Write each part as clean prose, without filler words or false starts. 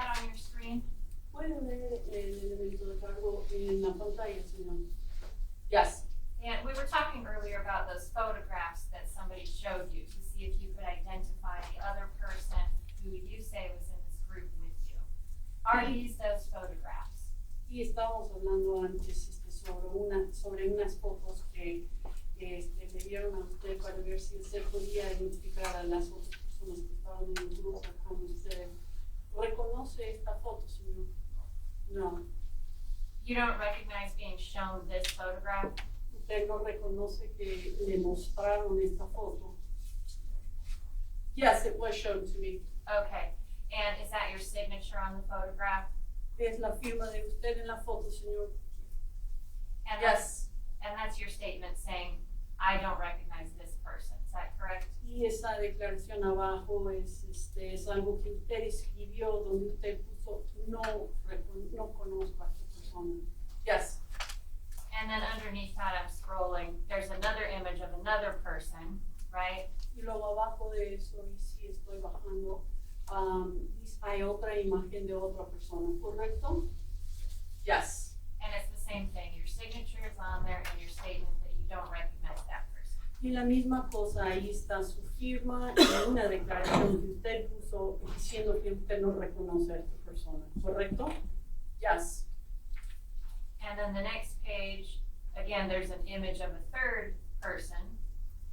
that on your screen? ¿Pueden ver el elemento de cargo en la pantalla, señor? Yes. And we were talking earlier about those photographs that somebody showed you to see if you could identify the other person who you say was in this group with you. Are these those photographs? Y estábamos hablando antes sobre unas fotos que le dieron a usted para ver si usted podía identificar a las otras personas que estaban en el grupo con usted. ¿Reconoce esta foto, señor? No. You don't recognize being shown this photograph? ¿Usted no reconoce que le mostraron esta foto? Yes, it was shown to me. Okay. And is that your signature on the photograph? Es la firma de usted en la foto, señor. And Yes. that's your statement saying, I don't recognize this person. Is that correct? Y esa declaración abajo es algo que usted escribió donde usted puso no conozco a esta persona. Yes. And then underneath that, I'm scrolling. There's another image of another person, right? Y luego abajo de eso, y sí estoy bajando, hay otra imagen de otra persona, ¿correcto? Yes. And it's the same thing. Your signature is on there and your statement that you don't recognize that person. Y la misma cosa, ahí está su firma y una declaración que usted puso diciendo que usted no reconoce a esta persona, ¿correcto? Yes. And then the next page, again, there's an image of a third person,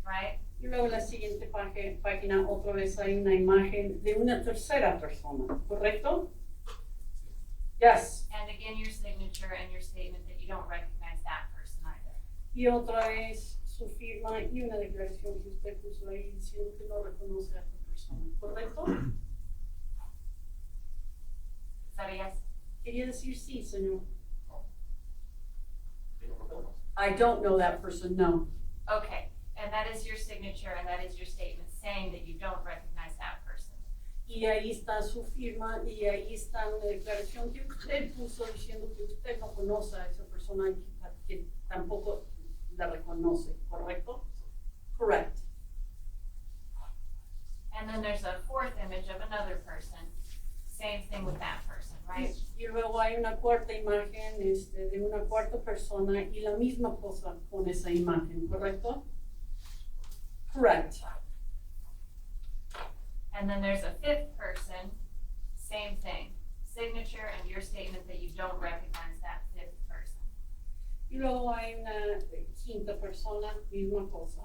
right? Y luego en la siguiente página otra vez hay una imagen de una tercera persona, ¿correcto? Yes. And again, your signature and your statement that you don't recognize that person either. Y otra vez su firma y una declaración que usted puso ahí diciendo que no reconoce a esta persona, ¿correcto? Is that a yes? Quería decir sí, señor. I don't know that person, no. Okay. And that is your signature and that is your statement saying that you don't recognize that person. Y ahí está su firma y ahí está una declaración que usted puso diciendo que usted no conoce a esa persona y que tampoco la reconoce, ¿correcto? Correct. And then there's a fourth image of another person. Same thing with that person, right? Y luego hay una cuarta imagen de una cuarta persona y la misma cosa con esa imagen, ¿correcto? Correct. And then there's a fifth person, same thing. Signature and your statement that you don't recognize that fifth person. Y luego hay una quinta persona, misma cosa.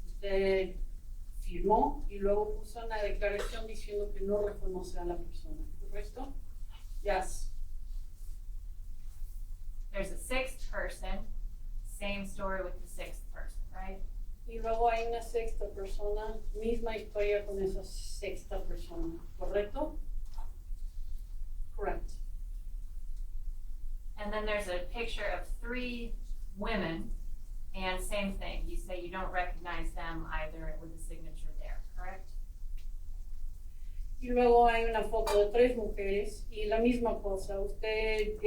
Usted firmó y luego puso una declaración diciendo que no reconoce a la persona, ¿correcto? Yes. There's a sixth person, same story with the sixth person, right? Y luego hay una sexta persona, misma historia con esa sexta persona, ¿correcto? Correct. And then there's a picture of three women, and same thing. You say you don't recognize them either with the signature there, correct? Y luego hay una foto de tres mujeres y la misma cosa. Usted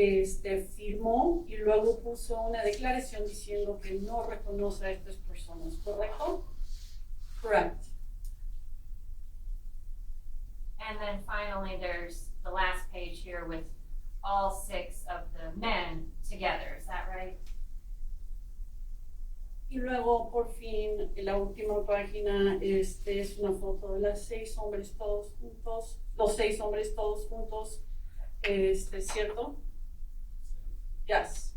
firmó y luego puso una declaración diciendo que no reconoce a estas personas, ¿correcto? Correct. And then finally, there's the last page here with all six of the men together. Is that right? Y luego, por fin, en la última página, es una foto de los 6 hombres todos juntos, ¿cierto? Yes.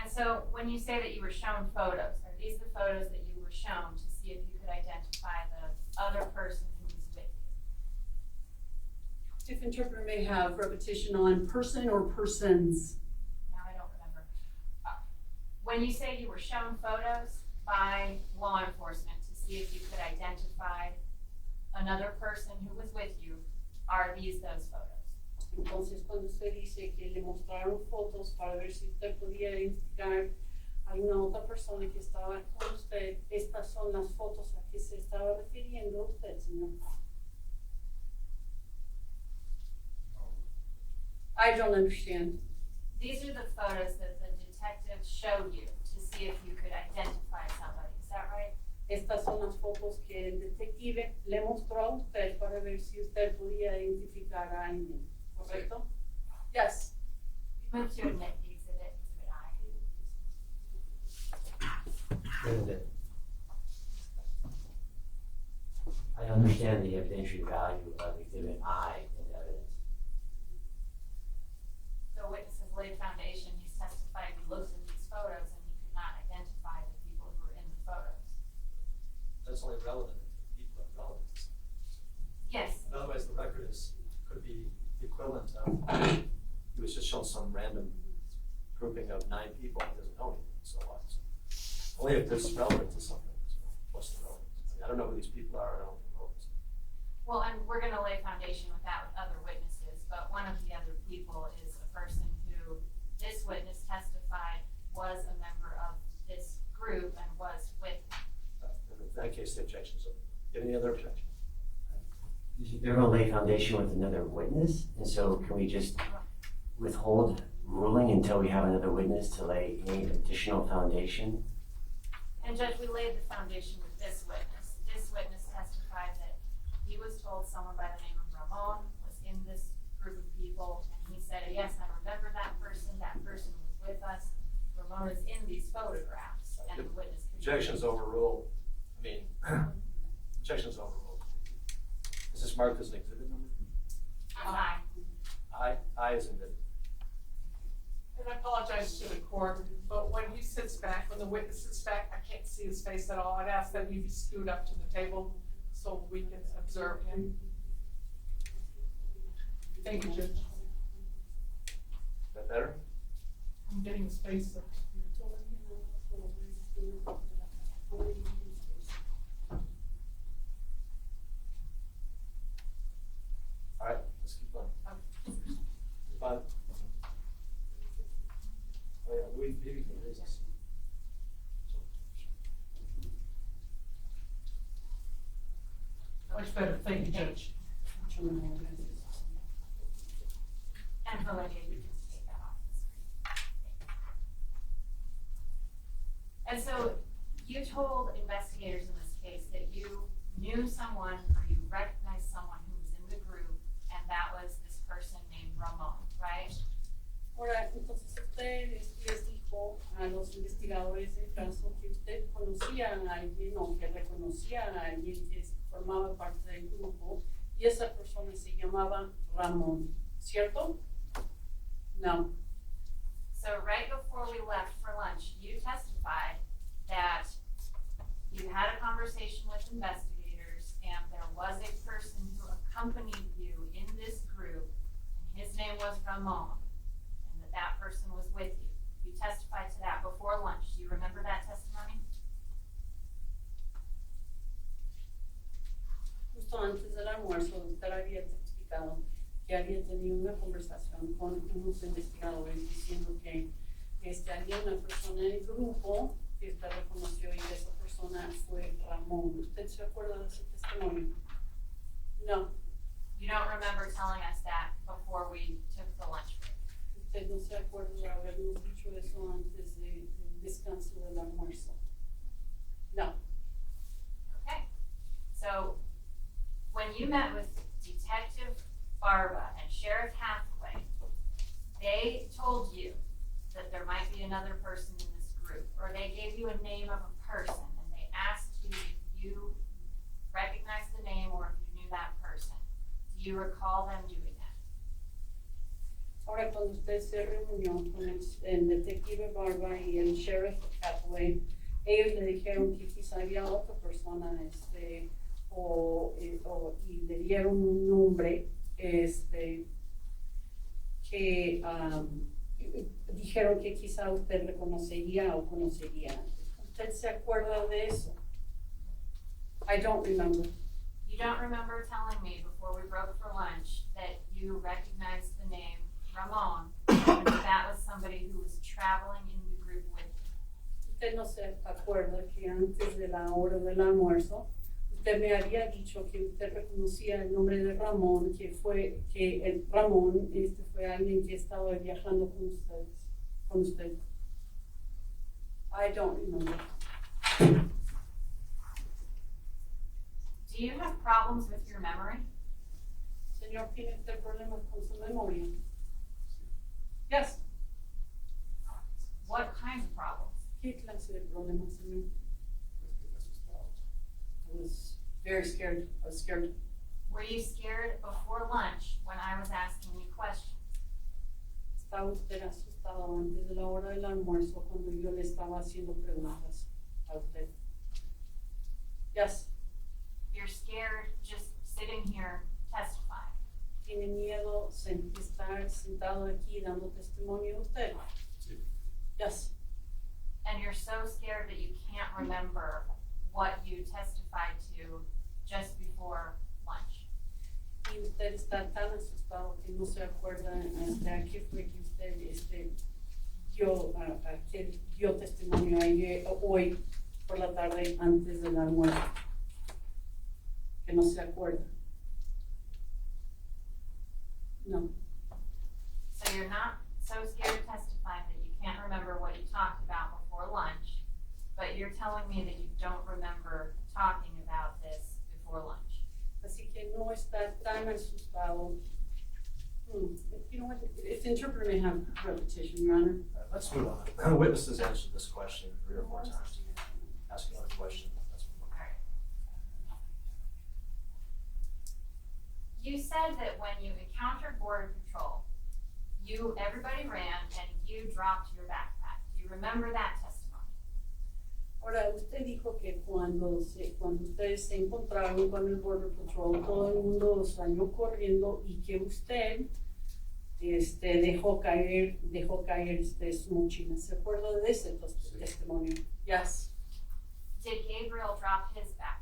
And so when you say that you were shown photos, are these the photos that you were shown to see if you could identify the other person who was with you? If interpreter may have repetition on person or persons. Now I don't remember. When you say you were shown photos by law enforcement to see if you could identify another person who was with you, are these those photos? Entonces, cuando usted dice que le mostraron fotos para ver si usted podía identificar a una otra persona que estaba con usted, estas son las fotos a que se estaba refiriendo usted, señor. I don't understand. These are the photos that the detectives showed you to see if you could identify somebody. Is that right? Estas son las fotos que el detective le mostró a usted para ver si usted podía identificar a alguien, ¿correcto? Yes. Move to admit the exhibit I. I understand the evidentiary value of exhibit I in evidence. The witness has laid foundation. He's testified he looked at these photos and he could not identify the people who were in the photos. That's only relevant if people are relevant to something. Yes. Otherwise, the record could be the equivalent of, he was just shown some random grouping of 9 people, he doesn't know anything, so what? Only if it's relevant to something, so what's the relevance? I mean, I don't know who these people are, I don't know who. Well, and we're going to lay foundation with that with other witnesses, but one of the other people is a person who this witness testified was a member of this group and was with him. In that case, the objections are, any other objection? They're going to lay foundation with another witness, and so can we just withhold ruling until we have another witness to lay any additional foundation? And Judge, we laid the foundation with this witness. This witness testified that he was told someone by the name of Ramon was in this group of people, and he said, yes, I remember that person was with us. Ramon is in these photographs, and the witness. Objections overruled. I mean, objections overruled. Is this marked as an exhibit number? Aye. I is exhibit. And I apologize to the court, but when he sits back, when the witness sits back, I can't see his face at all. I'd ask that he be scooted up to the table so we can observe him. Thank you, Judge. Is that better? I'm getting his face up. All right, let's keep going. Fine. Oh yeah, maybe we can raise this. Much better, thank you, Judge. And Valeria, you can take that off the screen. And so you told investigators in this case that you knew someone or you recognized someone who was in the group, and that was this person named Ramon, right? Ahora, entonces usted les dijo a los investigadores del caso que usted conocía a alguien o que reconocía a alguien que formaba parte del grupo y esa persona se llamaba Ramón, ¿cierto? No. So right before we left for lunch, you testified that you had a conversation with investigators and there was a person who accompanied you in this group, and his name was Ramon, and that person was with you. You testified to that before lunch. Do you remember that testimony? Justo antes del almuerzo, usted había testificado que había tenido una conversación con unos investigadores diciendo que había una persona en el grupo que usted reconoció y esa persona fue Ramón. ¿Usted se acuerda de ese testimonio? No. You don't remember telling us that before we took the lunch break? Usted no se acuerda de habernos dicho eso antes del descanso del almuerzo. No. Okay. So when you met with Detective Barba and Sheriff Hathaway, they told you that there might be another person in this group, or they gave you a name of a person, and they asked you if you recognized the name or if you knew that person. Do you recall them doing that? Ahora, cuando usted se reunió con el detective Barba y el Sheriff Hathaway, ellos le dijeron que quizá había otra persona y le dieron un nombre que dijeron que quizá usted reconocería o conocería. ¿Usted se acuerda de eso? I don't remember. You don't remember telling me before we broke for lunch that you recognized the name Ramon, and that was somebody who was traveling in the group with you. Usted no se acuerda que antes de la hora del almuerzo usted me había dicho que usted reconocía el nombre de Ramón, que el Ramón fue alguien que estaba viajando con usted. I don't remember. Do you have problems with your memory? Señor, ¿tiene usted problemas con su memoria? Yes. What kinds of problems? ¿Qué clase de problemas, señor? I was very scared. I was scared. Were you scared before lunch when I was asking you questions? ¿Estaba usted asustado antes de la hora del almuerzo cuando yo le estaba haciendo preguntas a usted? Yes. You're scared just sitting here testifying. ¿Tiene miedo estar sentado aquí dando testimonio usted? Sí. Yes. And you're so scared that you can't remember what you testified to just before lunch. Y usted está tan asustado que no se acuerda a qué fue que usted dio testimonio ayer, hoy por la tarde antes del almuerzo. Que no se acuerda. No. So you're not so scared of testifying that you can't remember what you talked about before lunch, but you're telling me that you don't remember talking about this before lunch. Así que no está tan asustado. You know what? If the interpreter may have repetition, Your Honor. Let's move on. Witnesses answered this question 3 or 4 times. Ask another question. Let's move on. You said that when you encountered Border Patrol, everybody ran and you dropped your backpack. Do you remember that testimony? Ahora, usted dijo que cuando ustedes se encontraron con el Border Patrol, todo el mundo salió corriendo y que usted dejó caer su mochila. ¿Se acuerda de ese testimonio? Yes. Did Gabriel drop his backpack?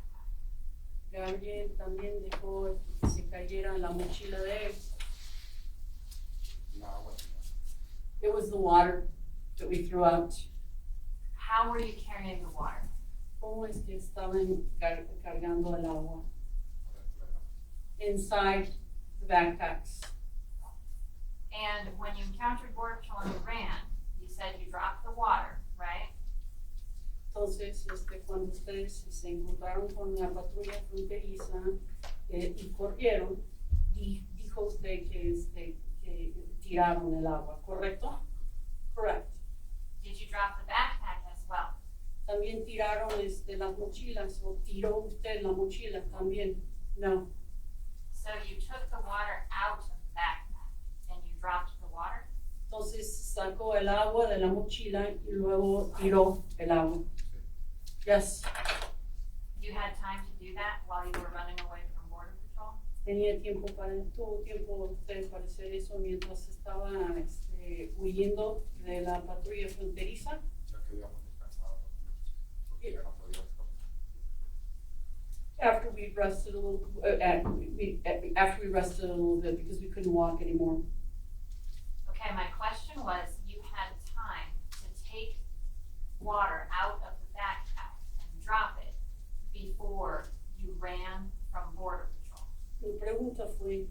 Gabriel también dejó que se cayera la mochila de él. It was the water that we threw out. How were you carrying the water? ¿Cómo es que estaban cargando el agua? Inside the backpacks. And when you encountered Border Patrol and you ran, you said you dropped the water, right? Entonces, cuando ustedes se encontraron con la patrulla fronteriza y corrieron, dijo usted que tiraron el agua, ¿correcto? Correct. Did you drop the backpack as well? También tiraron las mochilas, o tiró usted la mochila también. No. So you took the water out of the backpack and you dropped the water? Entonces sacó el agua de la mochila y luego tiró el agua. Yes. You had time to do that while you were running away from Border Patrol? Tuvo tiempo usted para hacer eso mientras estaba huyendo de la patrulla fronteriza. After we rested a little, after we rested a little bit because we couldn't walk anymore. Okay, my question was, you had time to take water out of the backpack and drop it before you ran from Border Patrol. Mi pregunta fue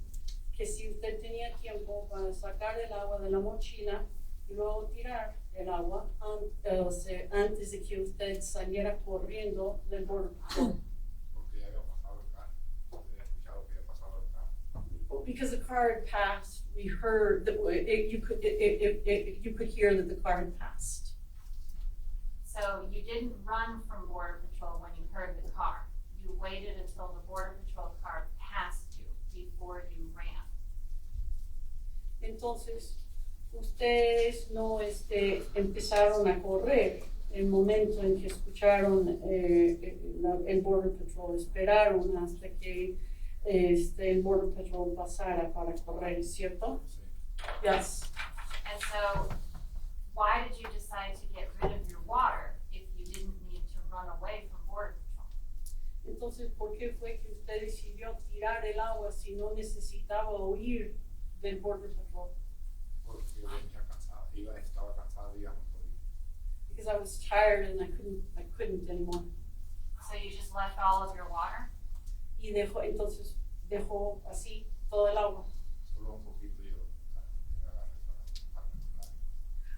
que si usted tenía tiempo para sacar el agua de la mochila y luego tirar el agua antes de que usted saliera corriendo del Border Patrol. Because the car had passed, we heard that you could hear that the car had passed. So you didn't run from Border Patrol when you heard the car. You waited until the Border Patrol car passed you before you ran. Entonces, ustedes no empezaron a correr el momento en que escucharon el Border Patrol. Esperaron hasta que el Border Patrol pasara para correr, ¿cierto? Yes. And so, why did you decide to get rid of your water if you didn't need to run away from Border Patrol? Entonces, ¿por qué fue que usted decidió tirar el agua si no necesitaba huir del Border Patrol? Porque venía cansado, estaba cansado y ya no podía. Because I was tired and I couldn't anymore. So you just left all of your water? Y entonces dejó así todo el agua. Solo un poquito yo agarré para mezclar.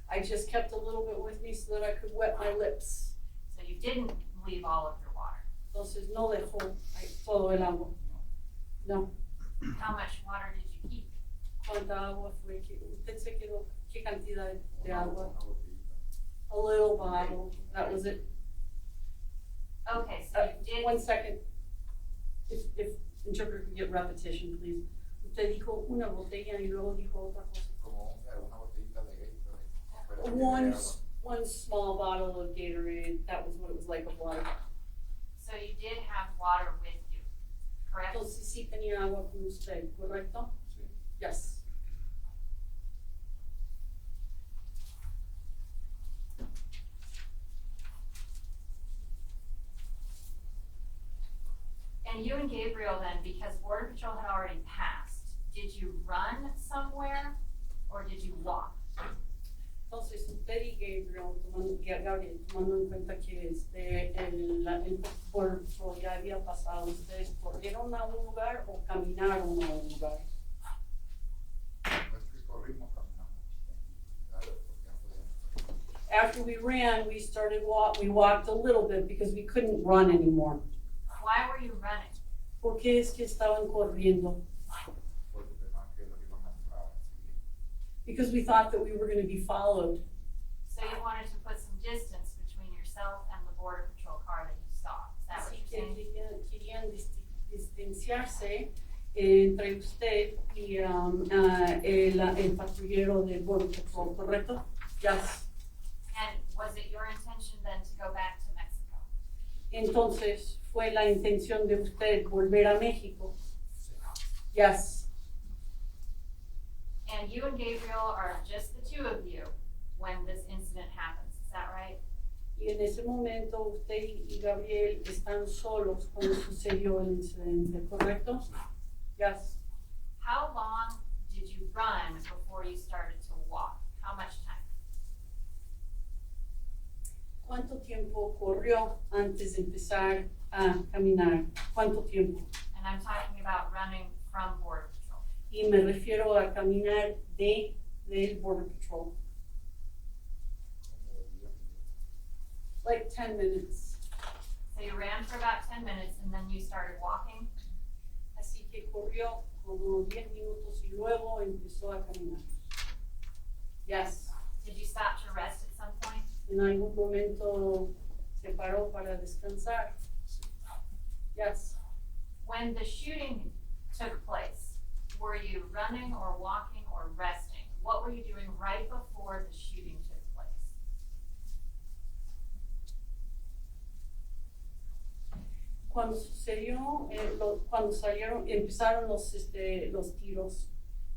I just kept a little bit with me so that I could wet my lips. So you didn't leave all of your water? Entonces no dejó ahí todo el agua. No. How much water did you keep? ¿Cuánta agua fue? ¿Usted se quedó? ¿Qué cantidad de agua? Una botellita. A little bottle. That was it. Okay, so you did. 1 second. If interpreter could get repetition, please. Usted dijo una botella y luego dijo otra cosa. Como una botellita de Gatorade. Pero tiene One, agua. one small bottle of Gatorade. That was what it was like of water. So you did have water with you, correct? Entonces sí tenía agua con usted, ¿correcto? Sí. Yes. And you and Gabriel then, because Border Patrol had already passed, did you run somewhere or did you walk? Entonces usted y Gabriel, tomando en cuenta que el Border Patrol ya había pasado, ¿ustedes corrieron a un lugar o caminaron a un lugar? No es que corrimos, caminamos. Claro, porque no podíamos. After we ran, we walked a little bit because we couldn't run anymore. Why were you running? ¿Por qué es que estaban corriendo? Porque pensaban que nos iban a seguir. Because we thought that we were going to be followed. So you wanted to put some distance between yourself and the Border Patrol car that you saw. Is that what Así you're que saying? querían distanciarse entre usted y el patrullero del Border Patrol, ¿correcto? Yes. And was it your intention then to go back to Mexico? Entonces, ¿fue la intención de usted volver a México? Yes. And you and Gabriel are just the two of you when this incident happens, is that right? Y en ese momento usted y Gabriel están solos cuando sucedió el incidente, ¿correcto? Yes. How long did you run before you started to walk? How much time? ¿Cuánto tiempo corrió antes de empezar a caminar? ¿Cuánto tiempo? And I'm talking about running from Border Patrol. Y me refiero a caminar del Border Patrol. Como 10 minutos. Like 10 minutes. So you ran for about 10 minutes and then you started walking? Así que corrió como 10 minutos y luego empezó a caminar. Yes. Did you stop to rest at some point? En algún momento se paró para descansar. Yes. When the shooting took place, were you running or walking or resting? What were you doing right before the shooting took place? Cuando sucedió, empezaron los tiros,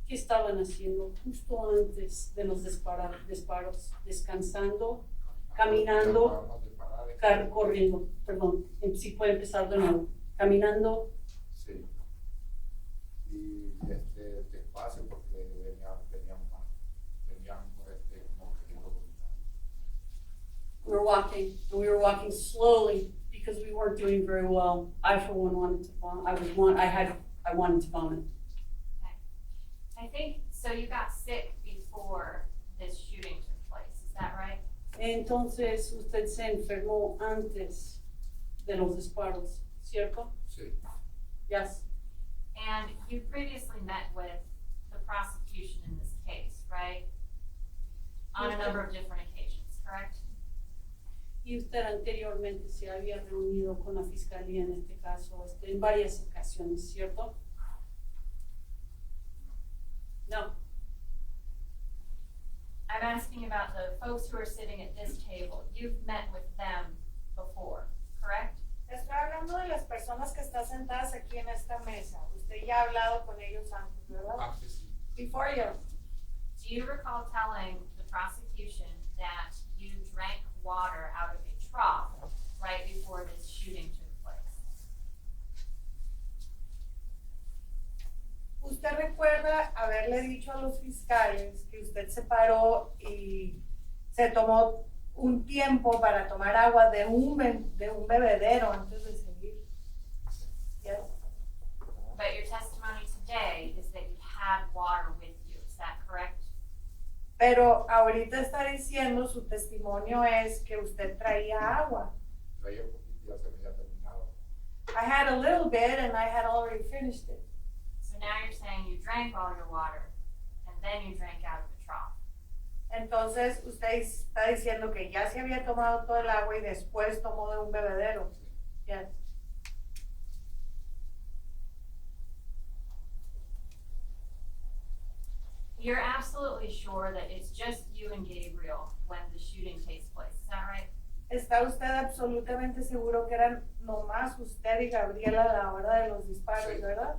¿qué estaban haciendo? Justo antes de los disparos, descansando, caminando, Acabamos de parar, corriendo, perdón, si puede empezar de nuevo, caminando, Sí. Y despacio porque venían como queriendo vomitar. we were walking slowly because we weren't doing very well. I for one wanted to vomit. I wanted to vomit. I think, so you got sick before this shooting took place, is that right? Entonces usted se enfermó antes de los disparos, ¿cierto? Sí. Yes. And you previously met with the prosecution in this case, right? On a number of different occasions, correct? Y usted anteriormente se había reunido con la fiscalía en este caso en varias ocasiones, ¿cierto? No. I'm asking about the folks who are sitting at this table. You've met with them before, correct? Estoy hablando de las personas que están sentadas aquí en esta mesa. Usted ya ha hablado con ellos antes, ¿verdad? Antes sí. Before you. Do you recall telling the prosecution that you drank water out of a trough right before this shooting took place? ¿Usted recuerda haberle dicho a los fiscales que usted se paró y se tomó un tiempo para tomar agua de un bebedero antes de seguir? Yes. But your testimony today is that you had water with you, is that correct? Pero ahorita está diciendo, su testimonio es que usted traía agua. Traía poquito y ya se me había terminado. I had a little bit and I had already finished it. So now you're saying you drank all your water and then you drank out of the trough. Entonces, usted está diciendo que ya se había tomado todo el agua y después tomó de un bebedero. Yes. You're absolutely sure that it's just you and Gabriel when the shooting takes place, is that right? ¿Está usted absolutamente seguro que eran nomás usted y Gabriela a la hora de los disparos, Sí. verdad?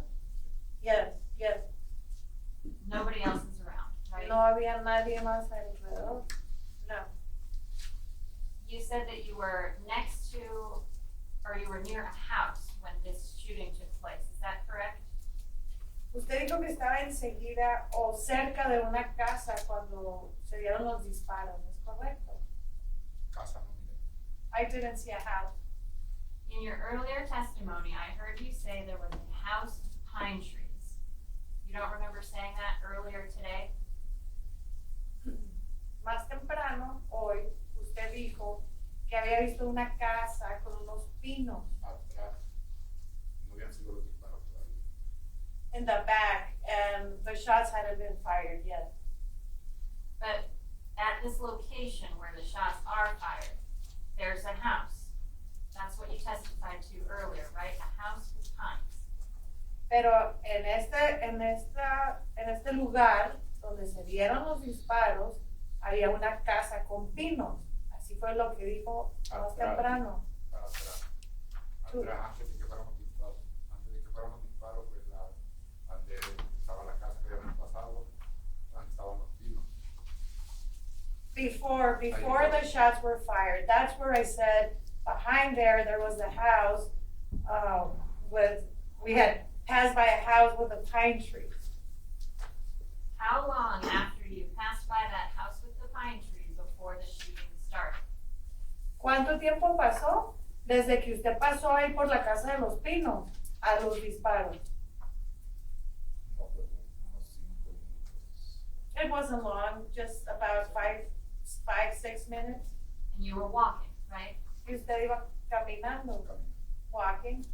Yes, yes. Nobody else is around, right? No había nadie más alrededor. No. You said that you were next to, or you were near a house when this shooting took place, is that correct? Usted dijo que estaba enseguida o cerca de una casa cuando se dieron los disparos, ¿es correcto? Casa no miré. I didn't see a house. In your earlier testimony, I heard you say there was a house with pine trees. You don't remember saying that earlier today? Más temprano, hoy, usted dijo que había visto una casa con unos pinos Atrás no habían sido los disparos todavía. in the back and the shots hadn't been fired yet. But at this location where the shots are fired, there's a house. That's what you testified to earlier, right? A house with pines. Pero en este lugar donde se dieron los disparos, había una casa con pinos. Así fue lo que dijo más Atrás. temprano. Para atrás. Atrás, antes de que fueran los disparos. Antes de que fueran los disparos, pues donde estaba la casa que habían pasado, donde estaban los pinos. Before the shots were fired, that's where I said behind there was a house we had passed by a house with a pine tree. How long after you passed by that house with the pine tree before the shooting started? ¿Cuánto tiempo pasó desde que usted pasó ahí por la casa de los pinos a los disparos? No, pues unos 5 minutos. It wasn't long, just about 5-6 minutes. And you were walking, right? Y usted iba caminando, walking,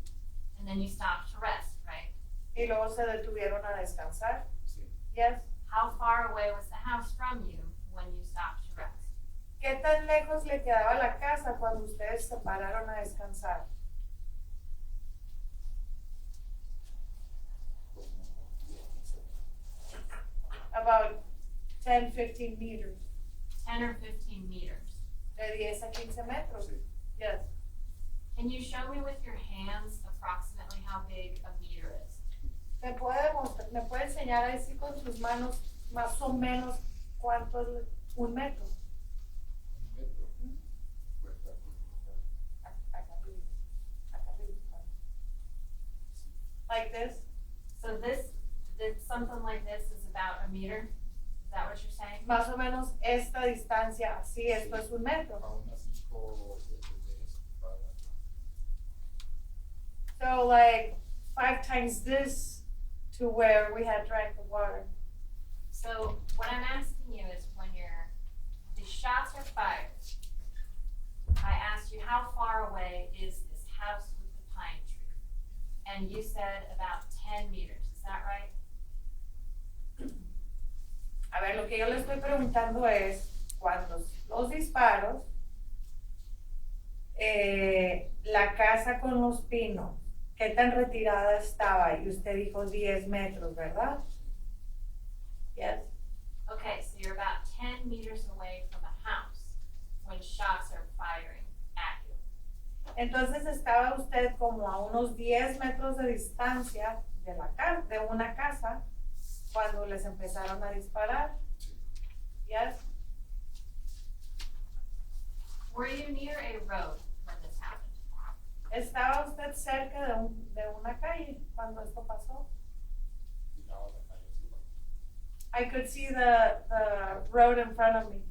And then you stopped to rest, right? y luego se detuvieron a descansar. Sí. Yes. How far away was the house from you when you stopped to rest? ¿Qué tan lejos le quedaba la casa cuando ustedes se pararon a descansar? About 10-15 meters. 10 or 15 meters. De 10 a 15 metros. Sí. Yes. Can you show me with your hands approximately how big a meter is? ¿Me puede enseñar así con sus manos más o menos cuánto es un metro? Un metro. Pues Acá arriba. Like this? So something like this is about a meter? Is that what you're saying? Más o menos esta distancia, así, esto es un metro. a unas 5 veces de eso. Para atrás. So like 5 times this to where we had drank the water. So what I'm asking you is when the shots are fired, I asked you how far away is this house with the pine tree? And you said about 10 meters, is that right? A ver, lo que yo le estoy preguntando es, cuando los disparos, la casa con los pinos, ¿qué tan retirada estaba? Y usted dijo 10 metros, ¿verdad? Yes. Okay, so you're about 10 meters away from a house when shots are firing at you. Entonces estaba usted como a unos 10 metros de distancia de una casa cuando les empezaron a disparar. Sí. Yes. Were you near a road when this happened? ¿Estaba usted cerca de una calle cuando esto pasó? Miraba la calle así. I could see the road in front of me.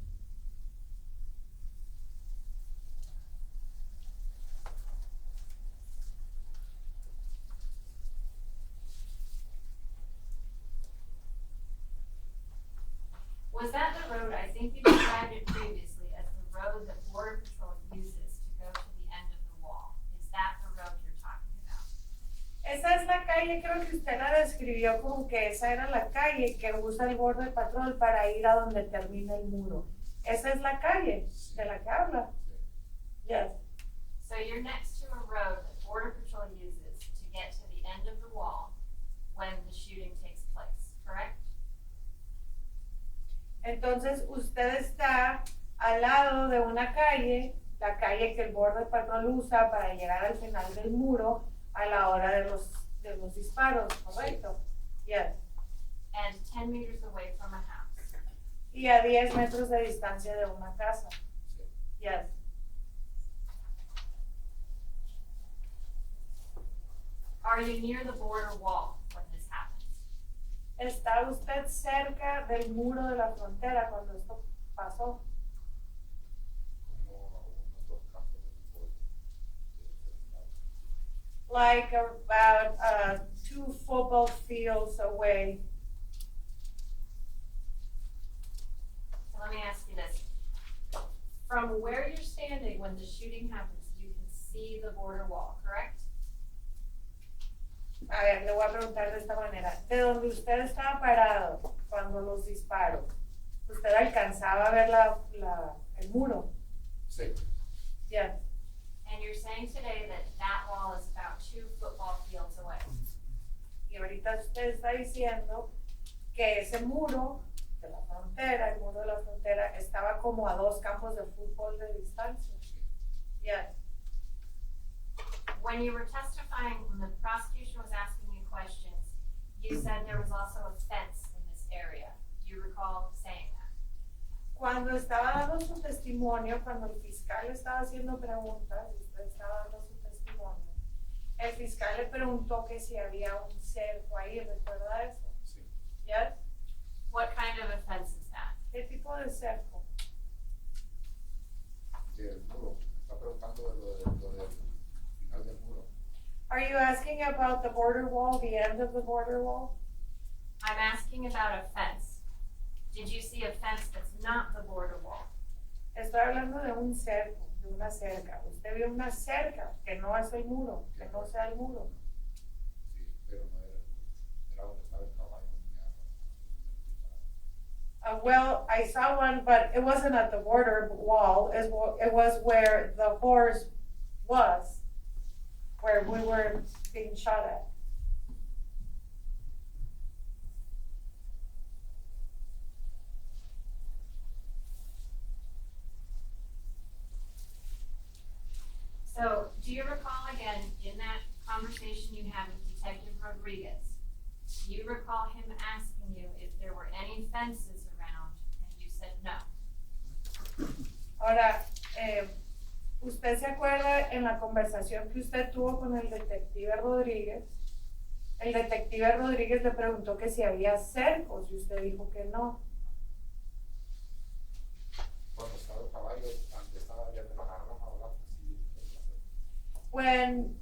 Was that the road, I think you described it previously as the road that Border Patrol uses to go to the end of the wall. Is that the road you're talking about? esa es la calle, creo que usted la describió como que esa era la calle que usa el border patrol para ir a donde termina el muro. Esa es la calle de la que habla. Yes. So you're next to a road that Border Patrol uses to get to the end of the wall when the shooting takes place, correct? Entonces usted está al lado de una calle, la calle que el border patrol usa para llegar al final del muro a la hora de los disparos, ¿correcto? Yes. And 10 meters away from a house. Y a 10 metros de distancia de una casa. Yes. Are you near the border wall when this happens? ¿Está usted cerca del muro de la frontera cuando esto pasó? Como a unos 2 campos de fútbol. Like about 2 football fields away. So let me ask you this. From where you're standing when the shooting happens, you can see the border wall, correct? A ver, le voy a preguntar de esta manera. De donde usted estaba parado cuando los disparos, ¿usted alcanzaba a ver el muro? Sí. Yes. And you're saying today that that wall is about 2 football fields away. Y ahorita usted está diciendo que ese muro de la frontera, el muro de la frontera, estaba como a 2 campos de fútbol de distancia. Yes. When you were testifying, when the prosecution was asking you questions, you said there was also a fence in this area. Do you recall saying that? Cuando estaba dando su testimonio, cuando el fiscal estaba haciendo preguntas, usted estaba dando su testimonio, el fiscal le preguntó que si había un cerco ahí, ¿recuerda eso? Sí. Yes. What kind of a fence is that? ¿Qué tipo de cerco? Del muro. Está preguntando de lo del final del muro. Are you asking about the border wall, the end of the border wall? I'm asking about a fence. Did you see a fence that's not the border wall? Estoy hablando de un cerco, de una cerca. Usted vio una cerca que no es el muro, que no sea el muro. Sí, pero no era el muro. Era donde estaba el caballo. Well, I saw one, but it wasn't at the border wall. It was where the horse was, where we were being shot at. So, do you recall again, in that conversation you had with Detective Rodriguez, do you recall him asking you if there were any fences around, and you said no? Ahora, ¿usted se acuerda en la conversación que usted tuvo con el detective Rodríguez? El detective Rodríguez le preguntó que si había cercos y usted dijo que no. Cuando estaba el caballo, antes estaba ya de la garra, ahora sí. When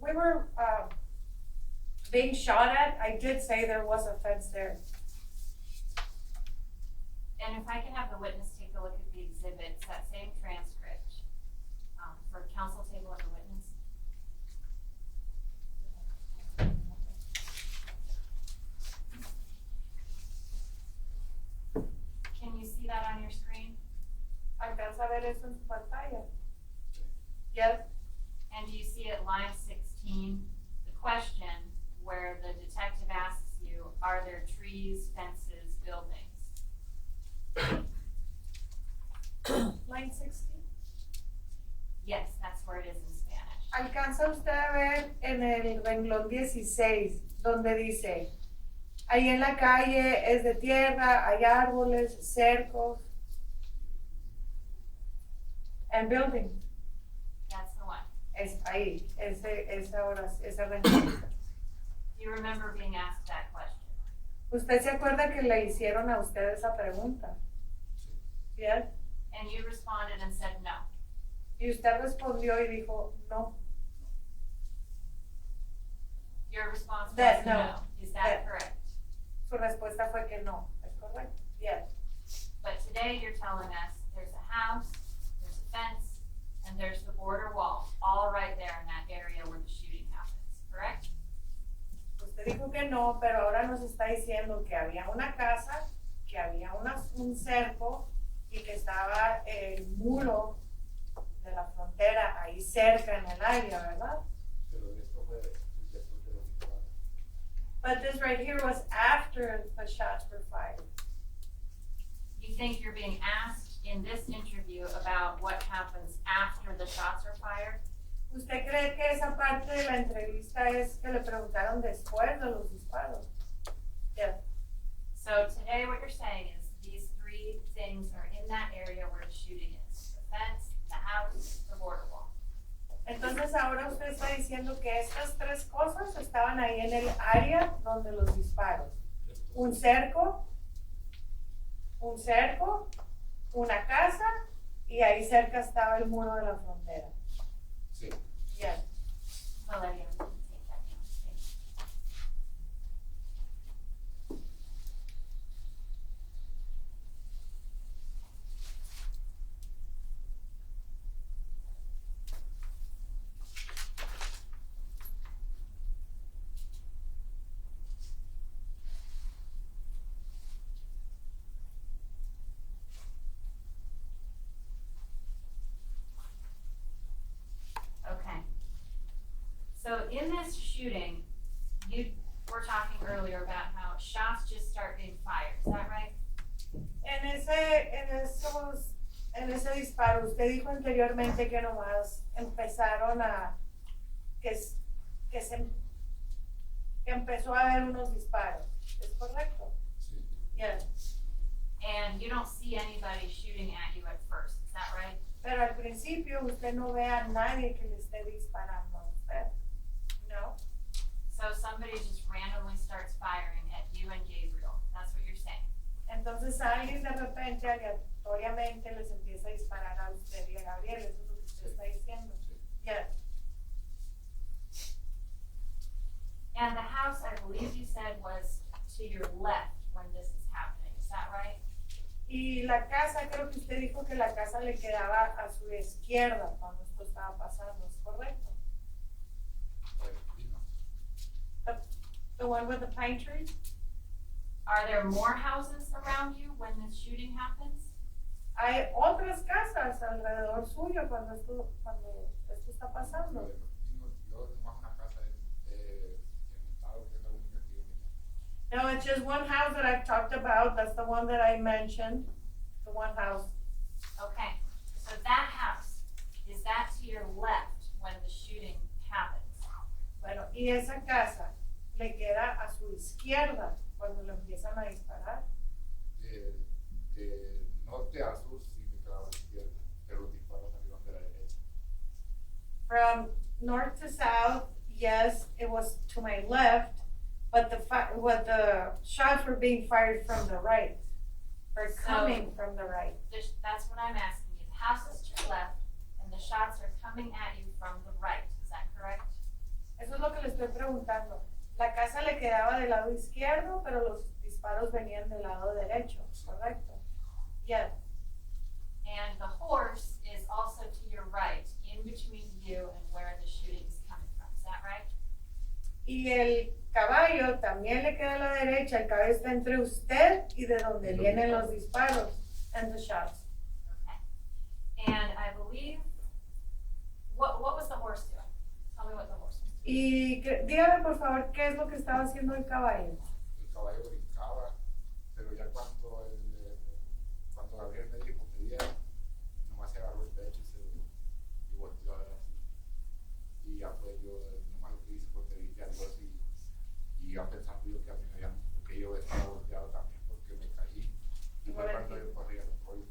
we were being shot at, I did say there was a fence there. And if I can have the witness take a look at the exhibits, that same transcript, for counsel table of the witness. Can you see that on your screen? ¿Alcanza a ver eso en su pantalla? Yes. And do you see at line 16, the question where the detective asks you, are there trees, fences, buildings? Line 16. Yes, that's where it is in Spanish. ¿Alcanza usted a ver en el renglón 16, donde dice, ahí en la calle es de tierra, hay árboles, cercos, and building? That's the one. Es ahí, ese renglón. Do you remember being asked that question? ¿Usted se acuerda que le hicieron a usted esa pregunta? Yes. And you responded and said no. Y usted respondió y dijo, no. Your response was That no. no. Is that That- correct? Su respuesta fue que no. ¿Es correcto? Yes. But today you're telling us there's a house, there's a fence, and there's the border wall, all right there in that area where the shooting happens, correct? Usted dijo que no, pero ahora nos está diciendo que había una casa, que había un cerco y que estaba el muro de la frontera ahí cerca en el área, ¿verdad? Pero esto fue después de los disparos. But this right here was after the shots were fired. You think you're being asked in this interview about what happens after the shots are fired? ¿Usted cree que esa parte de la entrevista es que le preguntaron después de los disparos? Yeah. So today what you're saying is these three things are in that area where the shooting is. The fence, the house, the border wall. Entonces ahora usted está diciendo que estas tres cosas estaban ahí en el área donde los disparos. Un cerco, una casa y ahí cerca estaba el muro de la frontera. Sí. Yeah. Valeria, you can take that down. Thank you. Okay. So in this shooting, you were talking earlier about how shots just start being fired. Is that right? En ese disparo, usted dijo anteriormente que nomás empezaron que empezó a haber unos disparos. ¿Es correcto? Sí. Yeah. And you don't see anybody shooting at you at first. Is that right? Pero al principio usted no ve a nadie que le esté disparando a usted. No. So somebody just randomly starts firing at you and Gabriel. That's what you're saying. Entonces alguien de repente aleatoriamente les empieza a disparar a usted y a Gabriel. Eso es lo que usted está diciendo. Yeah. And the house, I believe you said, was to your left when this is happening. Is that right? Y la casa, creo que usted dijo que la casa le quedaba a su izquierda cuando esto estaba pasando. ¿Es correcto? The one with the pine tree? Are there more houses around you when this shooting happens? Hay otras casas alrededor suyo cuando esto está pasando. Yo nomás una casa en el estado que es la única que yo tenía. No, it's just one house that I've talked about. That's the one that I mentioned. The one house. Okay, so that house, is that to your left when the shooting happens? Bueno, y esa casa le queda a su izquierda cuando lo empiezan a disparar. De norte a sur sí me quedaba a la izquierda, pero los disparos salieron de la derecha. From north to south, yes, it was to my left, but the shots were being fired from the right, or coming from the right. That's what I'm asking you. The house is to your left and the shots are coming at you from the right. Is that correct? Eso es lo que le estoy preguntando. La casa le quedaba del lado izquierdo, pero los disparos venían del lado derecho, ¿correcto? Yes. And the horse is also to your right, in between you and where the shooting is coming from. Is that right? Y el caballo también le queda a la derecha. El caballo está entre usted y de donde vienen los disparos. And the shots. Okay. And I believe, what was the horse doing? Tell me what the horse was doing. Y dígame por favor qué es lo que estaba haciendo el caballo. El caballo brincaba, pero ya cuando Gabriel me dijo que diera, nomás se agarró el pecho y volteó a ver así. Y ya pues yo nomás lo que hice fue pedirle a Dios y ya pensando yo que a mí me habían, que yo estaba volteado también porque me caí. Y fue cuando yo corrí al rollo.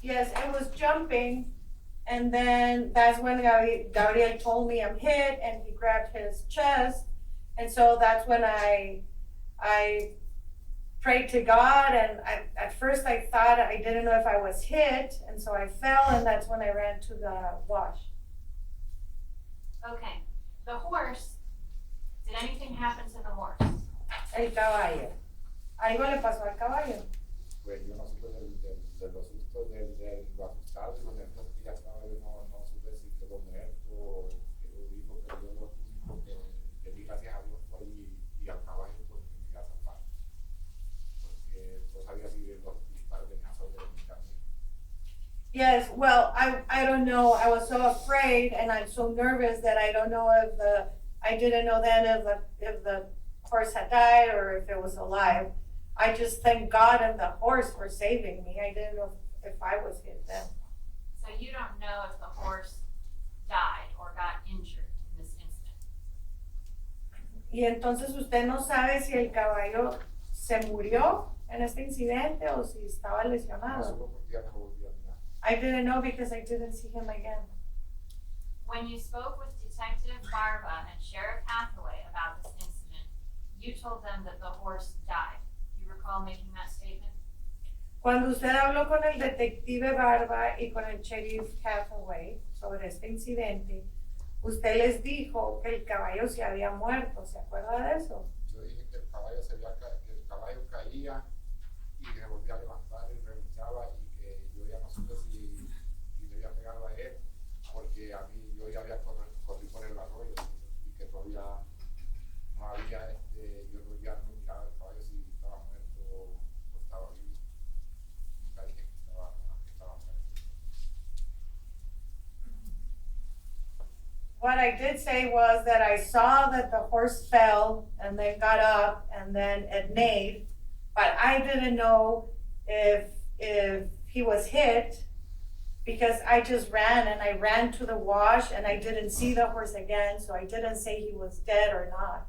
Yes, it was jumping, and then that's when Gabriel told me I'm hit, and he grabbed his chest, and so that's when I prayed to God, and at first I thought I didn't know if I was hit, and so I fell, and that's when I ran to the wash. Okay. The horse, did anything happen to the horse? El caballo. Algo le pasó al caballo. Pues yo no supe de los sustos, de lo asustado y lo nervioso que ya estaba, yo no supe si quedó Yes, well, I don't know, I was so afraid and I'm so nervous that I don't know I didn't know then if the horse had died or if it was alive. I just thank God and the horse for saving me. I didn't know if I was hit then. So you don't know if the horse died or got injured in this incident? Y entonces usted no sabe si el caballo se murió en este incidente o si estaba No lesionado. supo porque ya no lo volví a mirar. I didn't know because I didn't see him again. When you spoke with Detective Barba and Sheriff Hathaway about this incident, you told them that the horse died. You recall making that statement? Cuando usted habló con el detective Barba y con el sheriff Hathaway sobre este incidente, usted les dijo que el caballo se había muerto. ¿Se acuerda de eso? Yo dije que el caballo que el caballo caía y se volvía a levantar y renunciaba y que yo ya no supe si debía pegarlo a él porque a mí yo ya había corrido por el arroyo y que todavía no había yo ya no miraba el caballo si estaba muerto o estaba vivo. Nunca dije que estaba muerto. What I did say was that I saw that the horse fell and then got up and then it neighed, but I didn't know if he was hit because I just ran and I ran to the wash and I didn't see the horse again, so I didn't say he was dead or not.